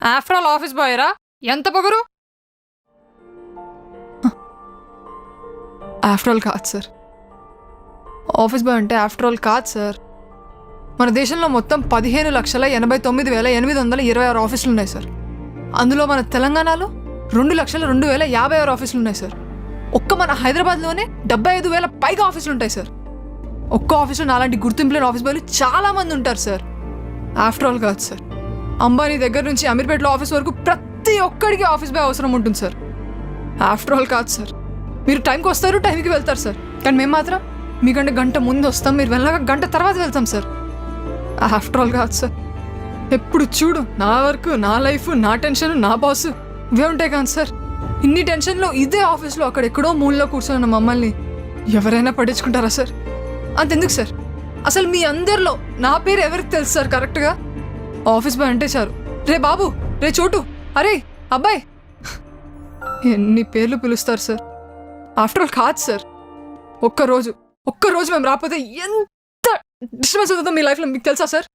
After all office boy రా, ఎంత పొగరు. ఆఫ్టర్ ఆల్ కాదు సార్, ఆఫీస్ బాయ్ అంటే ఆఫ్టర్ ఆల్ కాదు సార్. మన దేశంలో మొత్తం 15,89,826 ఆఫీసులు ఉన్నాయి సార్. అందులో మన తెలంగాణలో 2,02,056 ఆఫీసులు ఉన్నాయి సార్. ఒక్క మన హైదరాబాద్లోనే 75,000 పైగా ఆఫీసులు ఉంటాయి సార్. ఒక్క ఆఫీసులో నాలాంటి గుర్తింపు లేని ఆఫీస్ బాయ్లు చాలామంది ఉంటారు సార్. ఆఫ్టర్ ఆల్ కాదు సార్, అంబానీ దగ్గర నుంచి అమీర్పేటలో ఆఫీస్ వరకు ప్రతి ఒక్కడికి ఆఫీస్ బాయ్ అవసరం ఉంటుంది సార్. ఆఫ్టర్ ఆల్ కాదు సార్, మీరు టైంకి వస్తారు, టైంకి వెళ్తారు సార్. కానీ మేము మాత్రం మీకంటే గంట ముందు వస్తాం, మీరు వెళ్ళాక గంట తర్వాత వెళ్తాం సార్. ఆఫ్టర్ ఆల్ కాదు సార్, ఎప్పుడు చూడు నా వర్క్, నా లైఫ్, నా టెన్షన్, నా బాస్ ఇవే ఉంటాయి కాదు సార్. ఇన్ని టెన్షన్లో ఇదే ఆఫీస్లో అక్కడెక్కడో మూలలో కూర్చొని మమ్మల్ని ఎవరైనా పట్టించుకుంటారా సార్? అంతెందుకు సార్, అసలు మీ అందరిలో నా పేరు ఎవరికి తెలుసు సార్ కరెక్ట్గా? ఆఫీస్ బాయ్ అంటే చాలు, రే బాబు, రే చోటు, అరే అబ్బాయి, ఎన్ని పేర్లు పిలుస్తారు సార్. ఆఫ్టర్ ఆల్ కాదు సార్, ఒక్కరోజు మేము రాకపోతే ఎంత డిస్టర్బెన్స్ అవుతుందో మీ లైఫ్లో మీకు తెలుసా సార్?